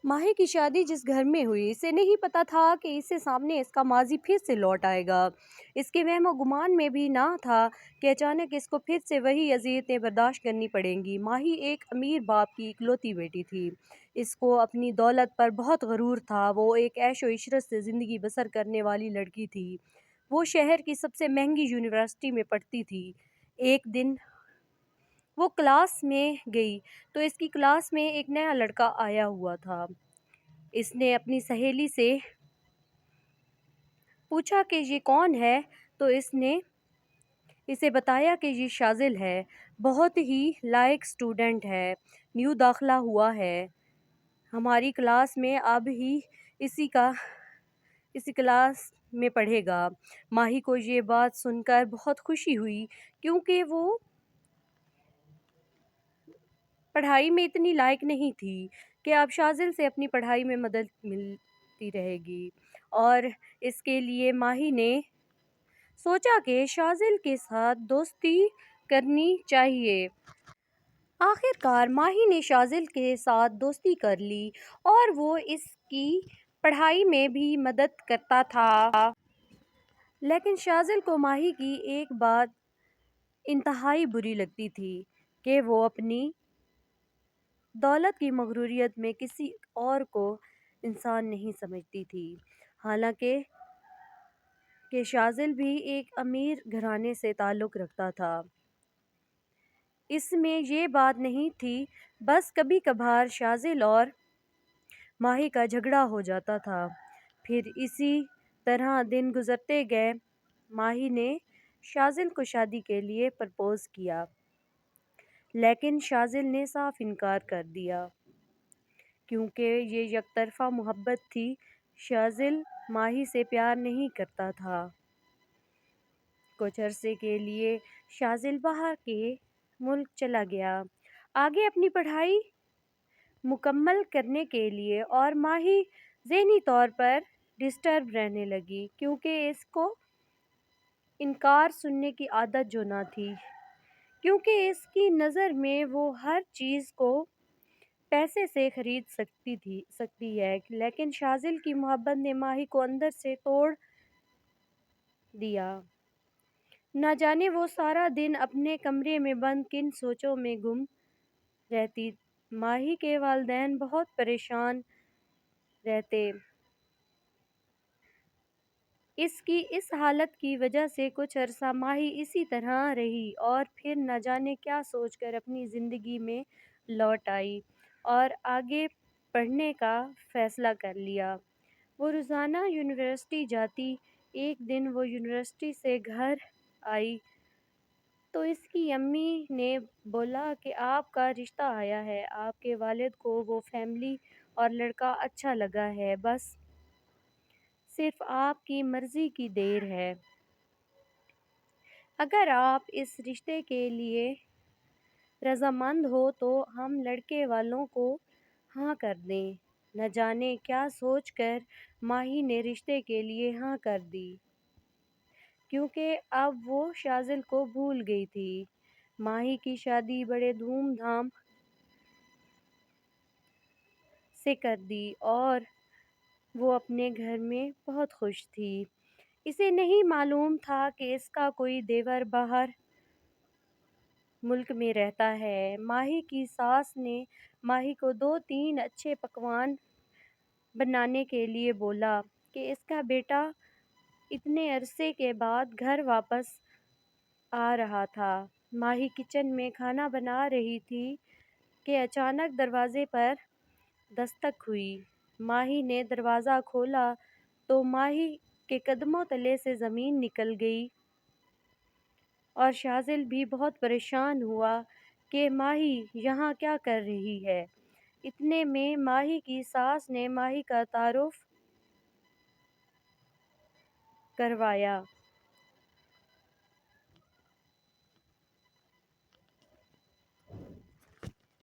ماہی کی شادی جس گھر میں ہوئی اسے نہیں پتا تھا کہ اس سے سامنے اس کا ماضی پھر سے لوٹ آئے گا۔ اس کے وہم و گمان میں بھی نہ تھا کہ اچانک اس کو پھر سے وہی اذیتیں برداشت کرنی پڑیں گی۔ ماہی ایک امیر باپ کی اکلوتی بیٹی تھی۔ اس کو اپنی دولت پر بہت غرور تھا۔ وہ ایک عیش و عشرت سے زندگی بسر کرنے والی لڑکی تھی۔ وہ شہر کی سب سے مہنگی یونیورسٹی میں پڑھتی تھی۔ ایک دن وہ کلاس میں گئی تو اس کی کلاس میں ایک نیا لڑکا آیا ہوا تھا۔ اس نے اپنی سہیلی سے پوچھا کہ یہ کون ہے تو اس نے اسے بتایا کہ یہ شاذل ہے، بہت ہی لائق اسٹوڈنٹ ہے، نیو داخلہ ہوا ہے ہماری کلاس میں، اب ہی اسی کلاس میں پڑھے گا۔ ماہی کو یہ بات سن کر بہت خوشی ہوئی کیونکہ وہ پڑھائی میں اتنی لائق نہیں تھی کہ اب شاذل سے اپنی پڑھائی میں مدد ملتی رہے گی، اور اس کے لیے ماہی نے سوچا کہ شاذل کے ساتھ دوستی کرنی چاہیے۔ آخر کار ماہی نے شاذل کے ساتھ دوستی کر لی اور وہ اس کی پڑھائی میں بھی مدد کرتا تھا۔ لیکن شاذل کو ماہی کی ایک بات انتہائی بری لگتی تھی کہ وہ اپنی دولت کی مغروریت میں کسی اور کو انسان نہیں سمجھتی تھی، حالانکہ شاذل بھی ایک امیر گھرانے سے تعلق رکھتا تھا۔ اس میں یہ بات نہیں تھی، بس کبھی کبھار شاذل اور ماہی کا جھگڑا ہو جاتا تھا۔ پھر اسی طرح دن گزرتے گئے۔ ماہی نے شاذل کو شادی کے لیے پرپوز کیا، لیکن شاذل نے صاف انکار کر دیا کیونکہ یہ یک طرفہ محبت تھی۔ شاذل ماہی سے پیار نہیں کرتا تھا۔ کچھ عرصے کے لیے شاذل باہر کے ملک چلا گیا آگے اپنی پڑھائی مکمل کرنے کے لیے، اور ماہی ذہنی طور پر ڈسٹرب رہنے لگی کیونکہ اس کو انکار سننے کی عادت جو نہ تھی، کیونکہ اس کی نظر میں وہ ہر چیز کو پیسے سے خرید سکتی ہے، لیکن شاذل کی محبت نے ماہی کو اندر سے توڑ دیا۔ نہ جانے وہ سارا دن اپنے کمرے میں بند کن سوچوں میں گم رہتی۔ ماہی کے والدین بہت پریشان رہتے اس کی اس حالت کی وجہ سے۔ کچھ عرصہ ماہی اسی طرح رہی اور پھر نہ جانے کیا سوچ کر اپنی زندگی میں لوٹ آئی اور آگے پڑھنے کا فیصلہ کر لیا۔ وہ روزانہ یونیورسٹی جاتی۔ ایک دن وہ یونیورسٹی سے گھر آئی تو اس کی امی نے بولا کہ آپ کا رشتہ آیا ہے، آپ کے والد کو وہ فیملی اور لڑکا اچھا لگا ہے، بس صرف آپ کی مرضی کی دیر ہے۔ اگر آپ اس رشتے کے لیے رضامند ہو تو ہم لڑکے والوں کو ہاں کر دیں۔ نہ جانے کیا سوچ کر ماہی نے رشتے کے لیے ہاں کر دی کیونکہ اب وہ شاذل کو بھول گئی تھی۔ ماہی کی شادی بڑے دھوم دھام سے کر دی اور وہ اپنے گھر میں بہت خوش تھی۔ اسے نہیں معلوم تھا کہ اس کا کوئی دیور باہر ملک میں رہتا ہے۔ ماہی کی ساس نے ماہی کو 2-3 اچھے پکوان بنانے کے لیے بولا کہ اس کا بیٹا اتنے عرصے کے بعد گھر واپس آ رہا تھا۔ ماہی کچن میں کھانا بنا رہی تھی کہ اچانک دروازے پر دستک ہوئی۔ ماہی نے دروازہ کھولا تو ماہی کے قدموں تلے سے زمین نکل گئی اور شاذل بھی بہت پریشان ہوا کہ ماہی یہاں کیا کر رہی ہے۔ اتنے میں ماہی کی ساس نے ماہی کا تعارف کروایا۔